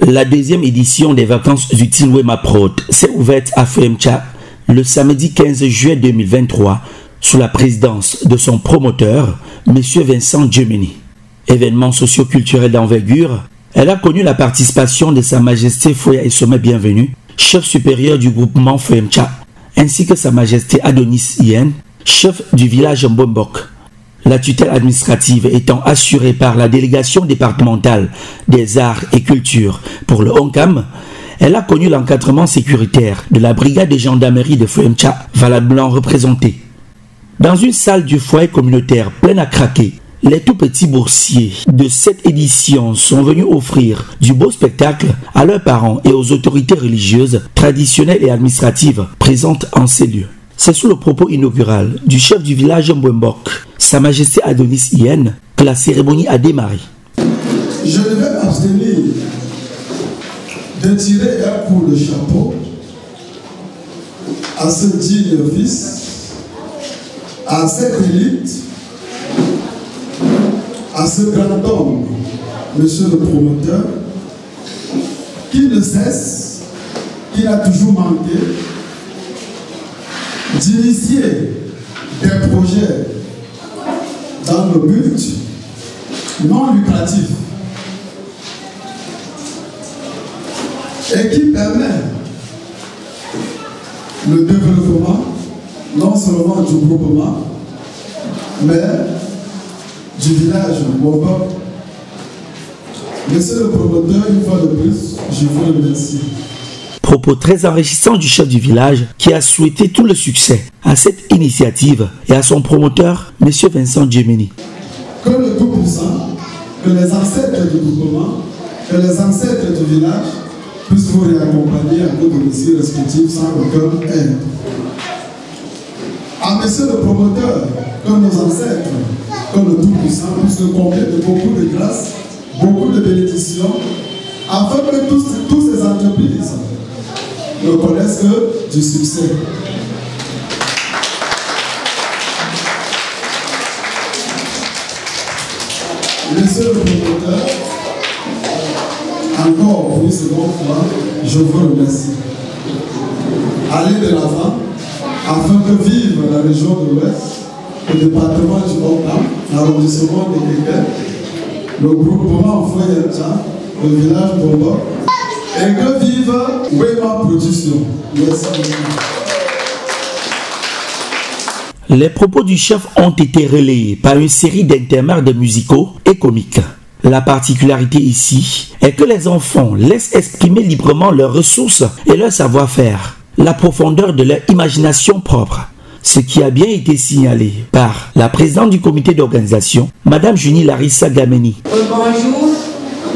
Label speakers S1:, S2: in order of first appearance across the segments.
S1: La deuxième édition des vacances utiles Wema Prod s'est ouverte à Foemtcha le samedi 15 juillet 2023 sous la présidence de son promoteur, M. Vincent Djemeni. Événement socio-culturel d'envergure, elle a connu la participation de Sa Majesté Foya Esomé Bienvenue, chef supérieur du groupement Foemtcha, ainsi que Sa Majesté Adonis Yen, chef du village Mbombok. La tutelle administrative étant assurée par la délégation départementale des arts et cultures pour le Honkam, elle a connu l'encadrement sécuritaire de la brigade de gendarmerie de Foemtcha, valablement représentée. Dans une salle du foyer communautaire pleine à craquer, les tout petits boursiers de cette édition sont venus offrir du beau spectacle à leurs parents et aux autorités religieuses, traditionnelles et administratives présentes en ces lieux. C'est sous le propos inaugural du chef du village Mbombok, Sa Majesté Adonis Yen, que la cérémonie a démarré.
S2: Je ne vais m'abstenir de tirer un coup de chapeau à ce digne fils, à cette élite, à ce grand homme, monsieur le promoteur, qui ne cesse, qui n'a toujours manqué d'initier des projets dans le but non lucratif et qui permet le développement non seulement du groupement mais du village Mbombok. Monsieur le promoteur, une fois de plus, je vous remercie.
S1: Propos très enrichissants du chef du village qui a souhaité tout le succès à cette initiative et à son promoteur, M. Vincent Djemeni.
S2: Que le Tout-Puissant, que les ancêtres du groupement, que les ancêtres du village puissent vous réaccompagner à vos domiciles respectifs sans aucun aide. À monsieur le promoteur, que nos ancêtres, que le Tout-Puissant puisse le combler de beaucoup de grâce, beaucoup de bénédictions, afin que toutes ces entreprises ne connaissent que du succès. Monsieur le promoteur, encore pour une seconde fois, je vous remercie. Allez de l'avant afin que vive la région de l'Ouest, le département du Honkam, l'arrondissement de Kéké, le groupement Foemtcha, le village Mbombok, et que vive Wema Production. Merci beaucoup.
S1: Les propos du chef ont été relayés par une série d'intermèdes musicaux et comiques. La particularité ici est que les enfants laissent exprimer librement leurs ressources et leur savoir-faire, la profondeur de leur imagination propre, ce qui a bien été signalé par la présidente du comité d'organisation, Madame Junie Larissa Gameni.
S3: Bonjour,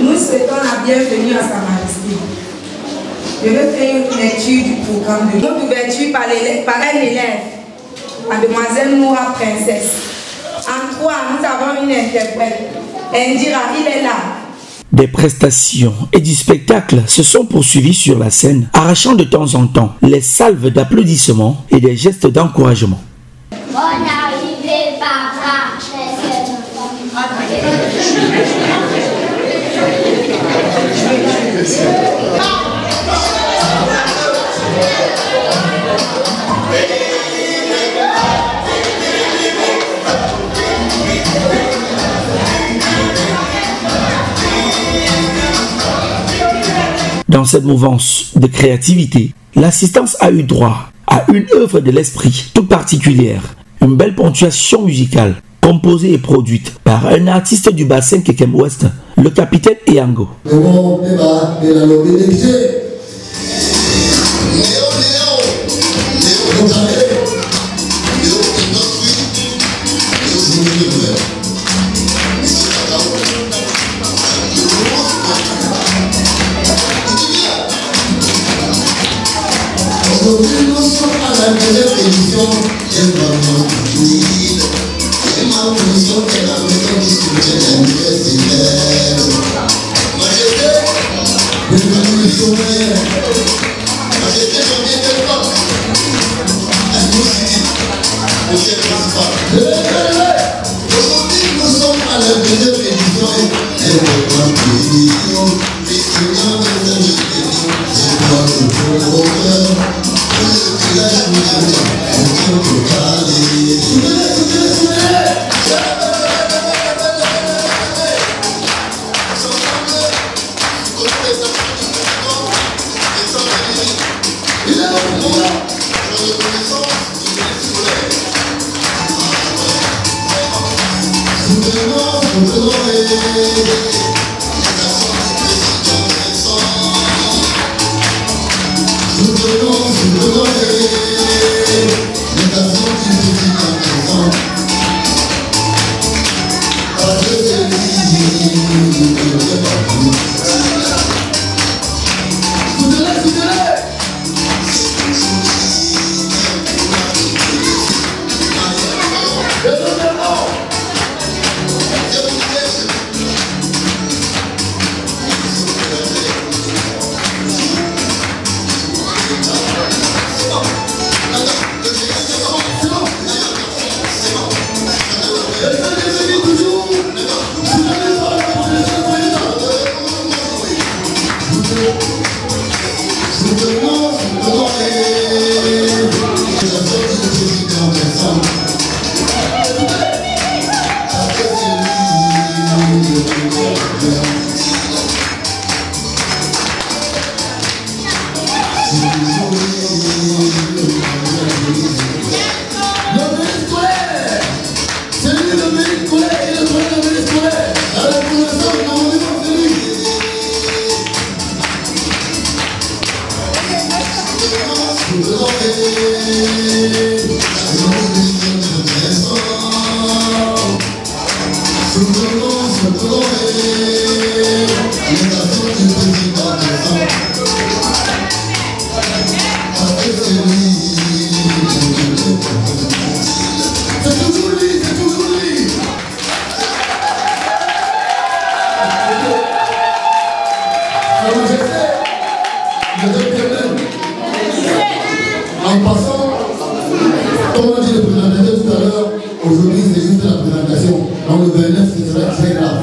S3: nous souhaitons la bienvenue à Sa Majesté. Je vais faire une lecture du programme de notre ouverture par un élève, Mademoiselle Noura Princesse. En 3, nous avons une interprète, Indira, il est là.
S1: Des prestations et du spectacle se sont poursuivis sur la scène, arrachant de temps en temps les salves d'applaudissements et des gestes d'encouragement.
S4: Bonne arrivée, papa.
S1: Dans cette mouvance de créativité, l'assistance a eu droit à une œuvre de l'esprit toute particulière, une belle ponctuation musicale, composée et produite par un artiste du bassin Kekem Ouest, le capitaine Eyango.
S5: Aujourd'hui, nous sommes à la deuxième édition de ma commission qui est la maison distribuée des universitaires. Majesté, bienvenue le sommet. Majesté, j'en viens de quoi? À nous city, monsieur le principal. Aujourd'hui, nous sommes à la deuxième édition de ma commission. En passant, comme on dit le présentateur tout à l'heure, aujourd'hui c'est juste la présentation. Donc le 29, ce serait très grave.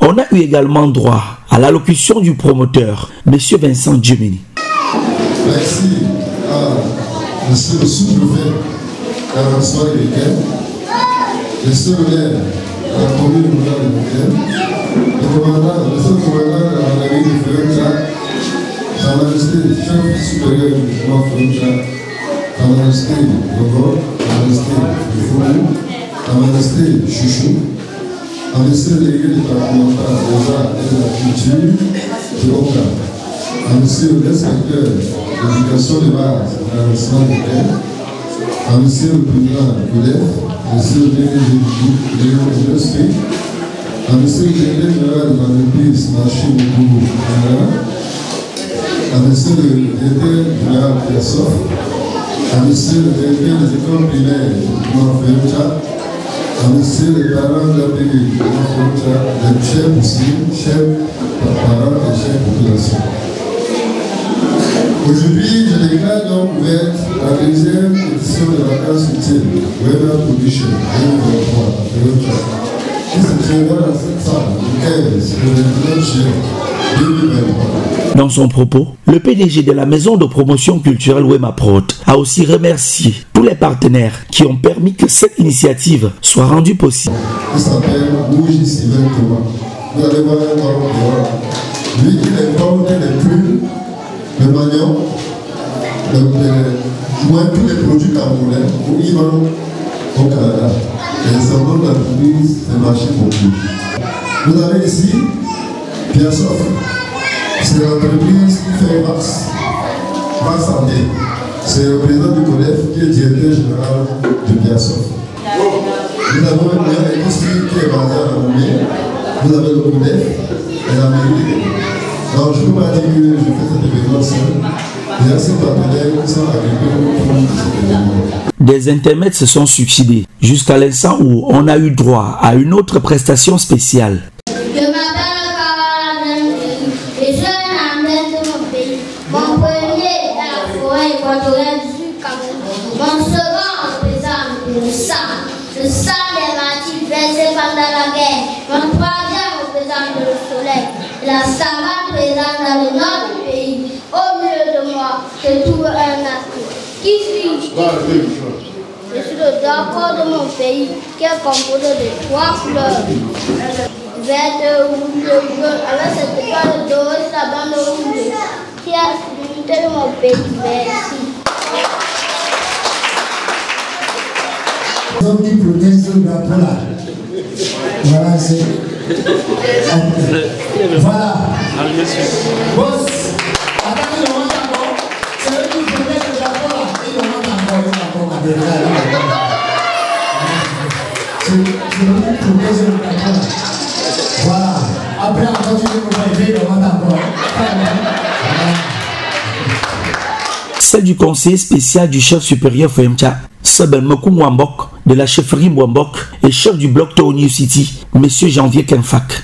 S1: On a eu également droit à l'allocution du promoteur, M. Vincent Djemeni.
S5: Merci à monsieur le sous-préfet d'arrondissement de Béquem, monsieur le maire de la commune rurale de Béquem, le commandant, monsieur le commandant de la mairie de Ferrera, Sa Majesté le chef supérieur du mouvement Ferrera, Sa Majesté le Gord, Sa Majesté le Fourou, Sa Majesté Chouchou, à monsieur le délégué départemental des arts et de la culture de Oka, à monsieur l'inspecteur de l'éducation de base de l'arrondissement de Béquem, à monsieur le président de l'EF, monsieur le délégué de l'ESP, à monsieur le délégué général de l'entreprise Marché de Boubou, à monsieur le délégué général de Piasof, à monsieur le délégué des écoles primaires de Ferrera, à monsieur les parents de la pays, les chefs aussi, chefs parents et chefs population. Aujourd'hui, je déclare donc ouverte la deuxième édition de vacances utiles, Weber Production 2023 à Ferrera, qui se tiendra dans cette salle du 15 au 29 juin 2023.
S1: Dans son propos, le PDG de la maison de promotion culturelle Wemaprod a aussi remercié tous les partenaires qui ont permis que cette initiative soit rendue possible.
S5: Il s'appelle Bougie Sylvain Thomas. Vous allez voir un baron de lui, il importe les pulls, le magnon, moins tous les produits camerounais où ils vont au Canada. Et son nom d'entreprise, c'est Marché Beaucoup. Vous avez ici Piasof. C'est l'entreprise qui fait Vax Santé. C'est le président du CODEF qui est directeur général de Piasof. Nous avons une industrie qui est basée à la Moulée. Vous avez le CODEF et la mairie. Donc je ne peux pas dire que je fais cet événement seul. Il y a ces partenaires qui sont agréés pour cet événement.
S1: Des intermèdes se sont succédés jusqu'à l'instant où on a eu droit à une autre prestation spéciale.
S4: Mon premier dans la forêt équatoriale du Cameroun. Mon second représente le sang des martyrs versés pendant la guerre. Mon troisième représente le soleil. La savane présente dans le nord du pays. Au milieu de moi se trouve un astre. Qui suis-je? Je suis le drapeau de mon pays qui est composé de 3 couleurs. Vert, rouge, jaune, avec cette étoile dorée sur la bande rouge qui a l'unité de mon pays. Merci.
S6: Les hommes qui protègent ce drapeau là. Voilà, c'est. Voilà. Boss, attendez, le monde encore. C'est eux qui protègent le drapeau là. Et le monde encore à derrière. C'est eux qui protègent le drapeau là. Voilà. Après, on continue pour élever le monde encore.
S1: Celle du conseiller spécial du chef supérieur FOEMCHA, Sebel Mokou Mwambok, de la chefferie Mwambok et chef du bloc Tony City, M. Janvier Kenfak.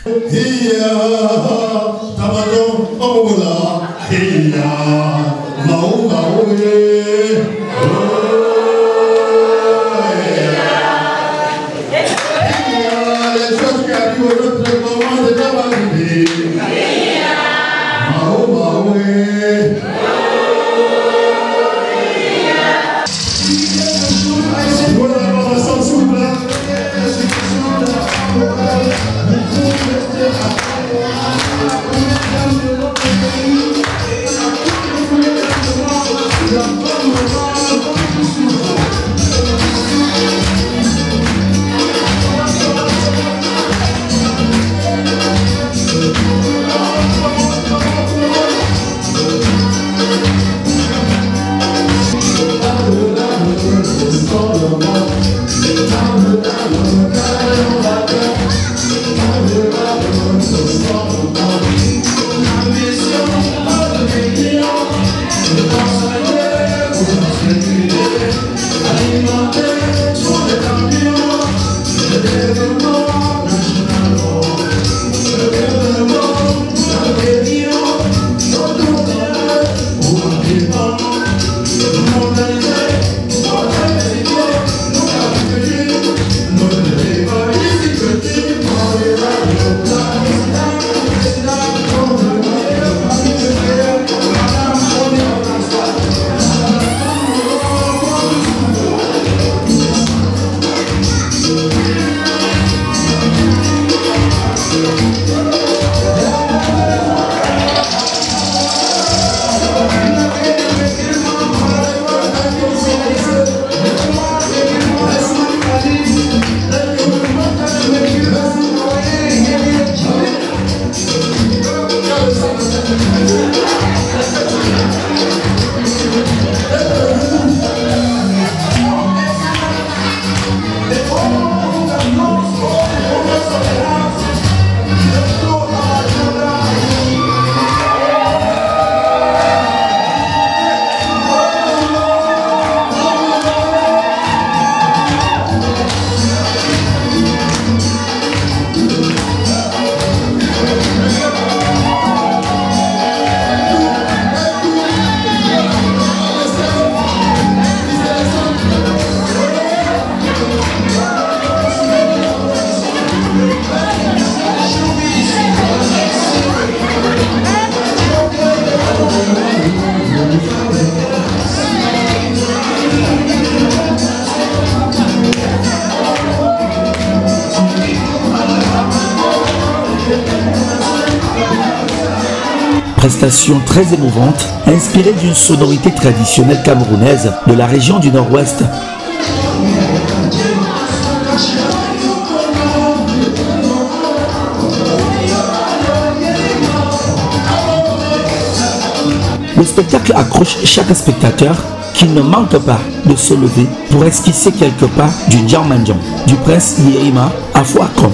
S1: Prestation très émouvante, inspirée d'une sonorité traditionnelle camerounaise de la région du Nord-Ouest. Le spectacle accroche chaque spectateur qui ne manque pas de se lever pour esquisser quelques pas du Ndjamandjong, du prince Yerima à Fouakron.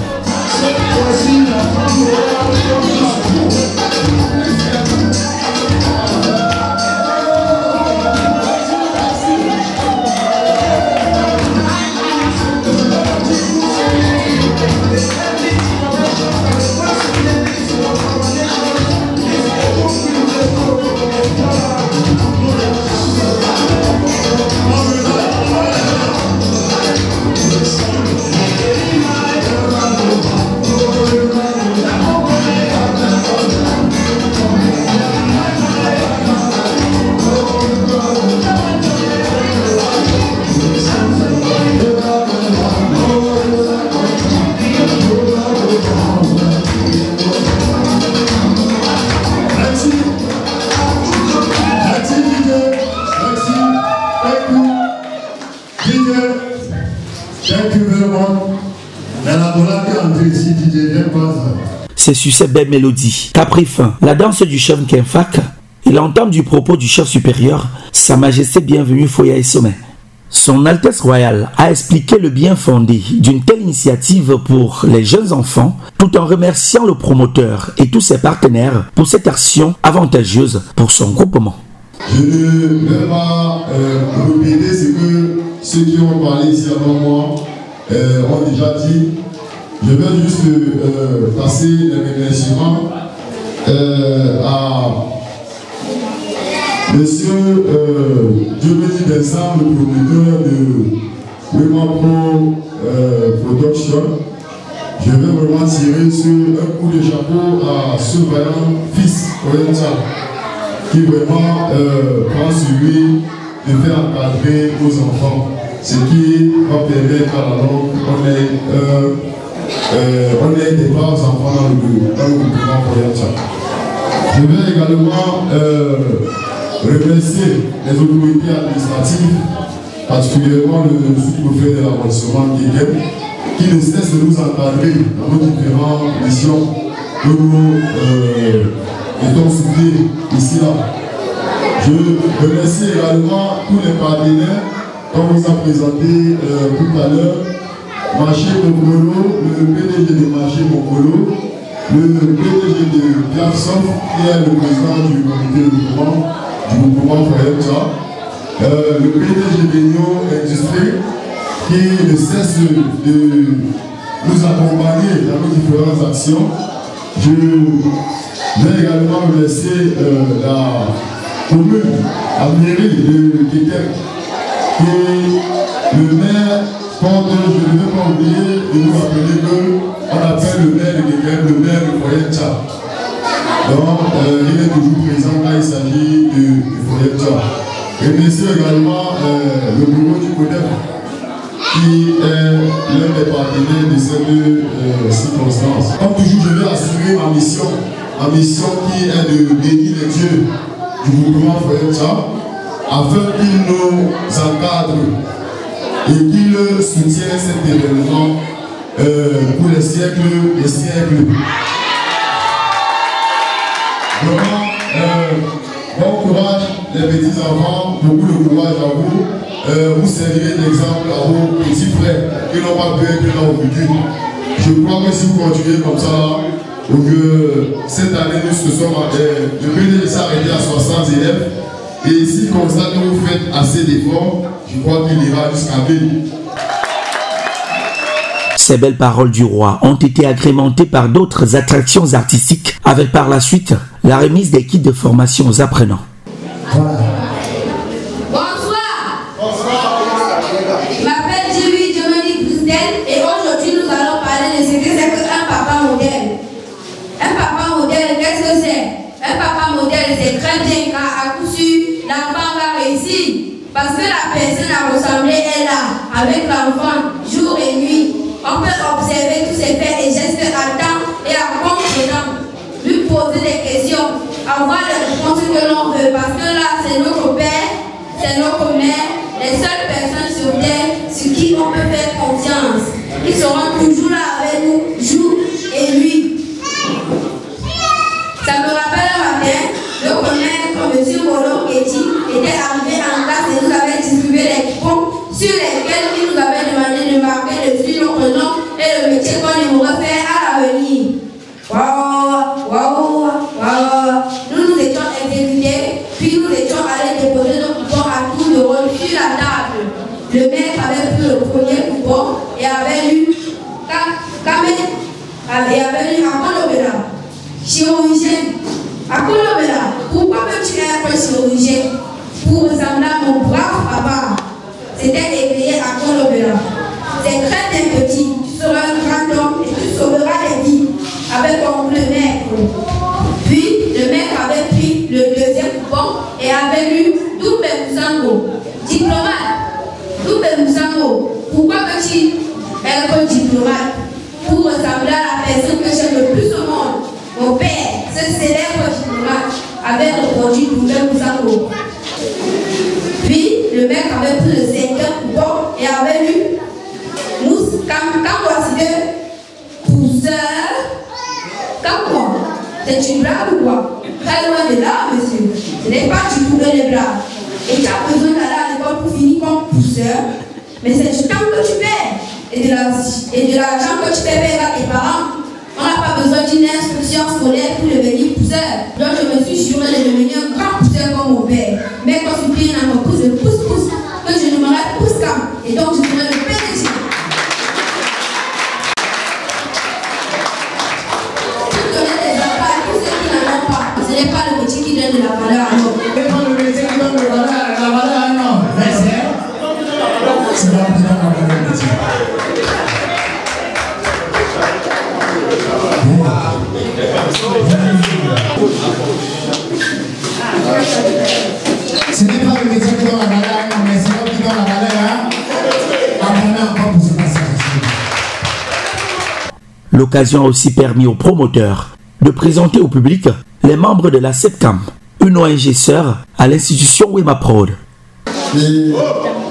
S6: Thank you very much.
S1: C'est sur cette belle mélodie qu'a pris fin la danse du chef Kenfak et l'entame du propos du chef supérieur, Sa Majesté Bienvenue Foya Sommet. Son Altesse Royale a expliqué le bien fondé d'une telle initiative pour les jeunes enfants tout en remerciant le promoteur et tous ses partenaires pour cette action avantageuse pour son groupement.
S2: Je ne vais pas répéter ce que ceux qui ont parlé ici avant moi ont déjà dit. Je vais juste passer les remerciements à Monsieur Diomedi Vincent, le promoteur de Wemapro Production. Je vais vraiment tirer sur un coup de chapeau à ce vaillant fils oriental qui vraiment prend sur lui de faire encadrer aux enfants, ce qui va permettre à la longue on est des braves enfants dans le mouvement oriental. Je vais également remercier les autorités administratives, particulièrement le sous-préfet de l'arrondissement Guéguem, qui ne cesse de nous encadrer dans nos différentes missions que nous étant soudés ici là. Je remercie également tous les partenaires qu'on vous a présenté tout à l'heure. Marché Mongolo, le PDG de Marché Mongolo, le PDG de Piafsoft, qui est le président du comité de mouvement Foyemcha, le PDG de Nio Industrie, qui ne cesse de nous accompagner dans nos différentes actions. Je vais également remercier la commune, la mairie de Kékem, et le maire. Je ne veux pas oublier de nous rappeler qu'on appelle le maire de Kékem le maire de Foyemcha. Donc, il est toujours présent quand il s'agit de Foyemcha. Remercie également le bureau du CODEF, qui est l'un des partenaires de ces circonstances. Comme toujours, je vais assurer ma mission qui est de bénir les dieux du mouvement Foyemcha, afin qu'ils nous encadrent et qu'il soutient cet événement pour les siècles et siècles. Vraiment, bon courage les petits enfants, beaucoup de courage à vous. Vous servirez d'exemple à vos petits frères qui n'ont pas peur de là aujourd'hui. Je crois que si vous continuez comme ça, cette année nous se sommes le PDG s'arrêter à 60 élèves. Et si comme ça vous faites assez d'efforts, je crois qu'il ira jusqu'à 1000.
S1: Ces belles paroles du roi ont été agrémentées par d'autres attractions artistiques, avec par la suite la remise des kits de formation aux apprenants.
S3: Voilà. Bonsoir. Bonsoir. Je m'appelle Diomedi Christelle et aujourd'hui nous allons parler de ce que c'est qu'un papa modèle. Un papa modèle, qu'est-ce que c'est? Un papa modèle, c'est très bien car à coup sûr, l'enfant va réussir. Parce que la personne à ressembler est là, avec l'enfant, jour et nuit. On peut observer tous ses faits et gestes à temps et à contre-temps. Lui poser des questions, avoir les réponses que l'on veut. Parce que là, c'est notre père, c'est notre mère, les seules personnes sur terre sur qui on peut faire confiance. Ils seront toujours là avec nous, jour et nuit. Ça me rappelle un matin, le connaître, M. Rollo Ketty, était arrivé en classe et nous avait distribué les coupons sur lesquels il nous avait demandé de marquer dessus notre nom et le métier qu'on aimerait faire à l'avenir. Nous nous étions exécutés, puis nous étions allés déposer nos coupons à tour de rôle sur la table. Le maître avait pris le premier coupon et avait lu Akolobela, chirurgien. Akolobela, pourquoi veux-tu être chirurgien? Pour ressembler à mon brave papa. C'était éveillé à Akolobela. C'est très bien petit, tu seras un grand homme et tu sauveras les vies, avait conclu le maître. Puis le maître avait pris le deuxième coupon et avait lu Double Moussango, diplomate. Double Moussango, pourquoi veux-tu être diplomate? Pour ressembler à la personne que j'aime le plus au monde. Mon père, ce célèbre diplomate, avait répondu Double Moussango. Puis le maître avait pris le cinquième coupon et avait C'est une blague ou quoi? Très loin de là, monsieur. Ce n'est pas du tout de les blagues. Et tu as besoin d'aller à l'école pour finir comme pousseur. Mais c'est du temps que tu perds. Et de l'argent que tu payes à tes parents. On n'a pas besoin d'une instruction scolaire pour devenir pousseur. Donc je me suis juré de devenir un grand pousseur comme mon père. Mais quand je suis une entreprise de pousse-pousse, que je nommerai pousse-cam. Et donc je serai le PDG. Ce n'est pas le métier qui donne de la valeur à l'homme.
S6: Ce n'est pas le métier qui donne de la valeur à un homme. Mais c'est la plus grande métier. Ce n'est pas le métier qui donne la valeur à un homme, mais c'est l'homme qui donne la valeur à un encore pour se passer.
S1: L'occasion a aussi permis aux promoteurs de présenter au public les membres de la SEPCAM, une ONG sœur à l'institution Wemaprod.
S2: Et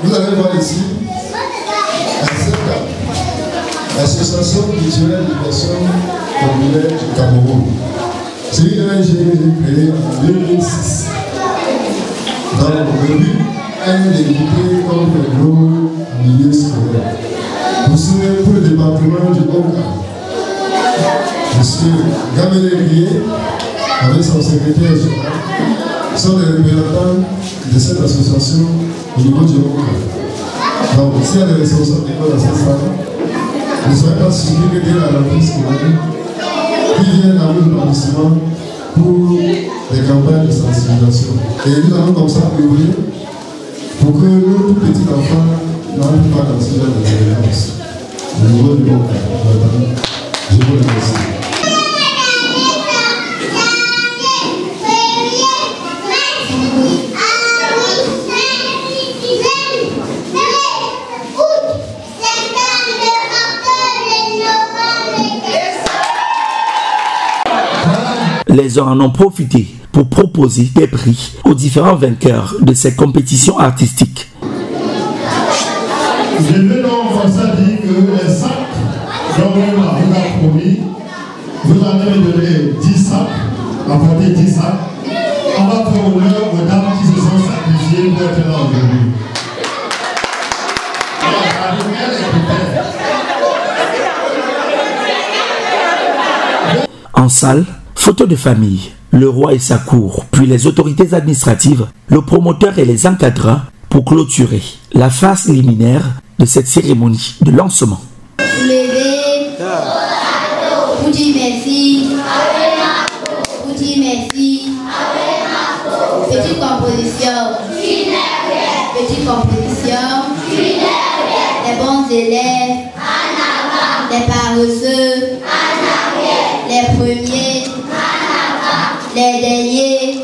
S2: vous allez voir ici la SEPCAM, l'Association culturelle des personnes populaires du Cameroun. C'est une ONG créée en 2006. Dans le but, elle est lutter contre les gros milieux scolaires. Pour le département du Congo, Monsieur Gamele Guié, avec son secrétaire général, sont les représentants de cette association au niveau du Congo. Donc, s'il y a des responsables d'école dans cette salle, ne soyez pas surpris que dès la rentrée scolaire, ils viennent à notre établissement pour des campagnes de sensibilisation. Et nous allons comme ça ouvrir pour que nos tout petits enfants n'entrent pas dans ce genre de violence. Au niveau du Congo, je vous remercie.
S1: Les uns en ont profité pour proposer des prix aux différents vainqueurs de ces compétitions artistiques.
S6: Je vais donc comme ça dire que les sacs dont vous avez promis, vous allez me donner 10 sacs, apporter 10 sacs. On va faire honneur aux dames qui se sont sacrifiées pour être là aujourd'hui.
S1: En salle, photos de famille, le roi et sa cour, puis les autorités administratives, le promoteur et les encadrants pour clôturer la phase liminaire de cette cérémonie de lancement.
S4: Levé, vous dites merci, vous dites merci, petite composition, les bons élèves, les paresseux, les premiers, les derniers,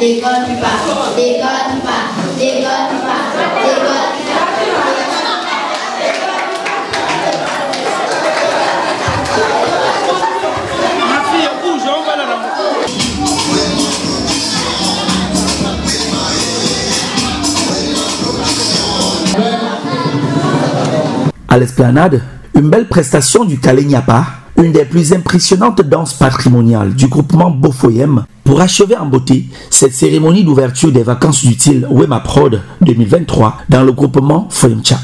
S4: l'école du pas, l'école du pas, l'école du pas, l'école du pas.
S1: À l'esplanade, une belle prestation du Kalenyapa, une des plus impressionnantes danses patrimoniales du groupement Bofoyem, pour achever en beauté cette cérémonie d'ouverture des vacances utiles Wemaprod 2023 dans le groupement Foyemcha.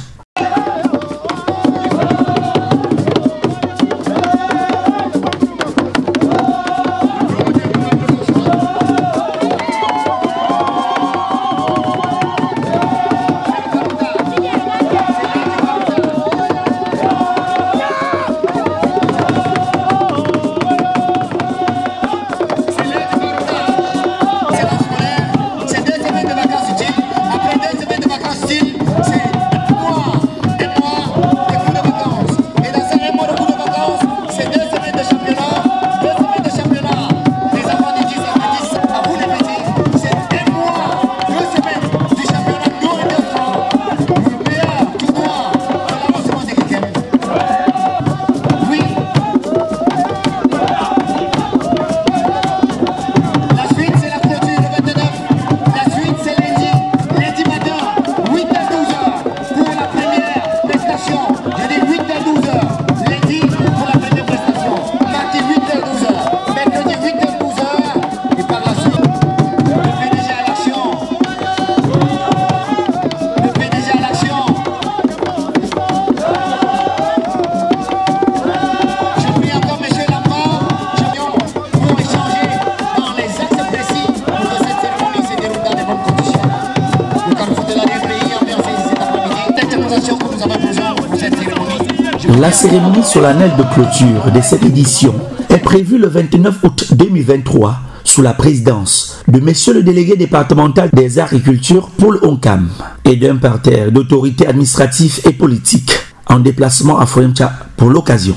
S6: C'est 2 semaines de vacances utiles. Après 2 semaines de vacances utiles, c'est 3
S7: l'autorisation que nous avons besoin pour cette cérémonie.
S1: La cérémonie solennelle de clôture de cette édition est prévue le 29 août 2023 sous la présidence de Monsieur le délégué départemental des arts et culture Paul Onkam et d'un parterre d'autorités administratives et politiques en déplacement à Foemcha pour l'occasion.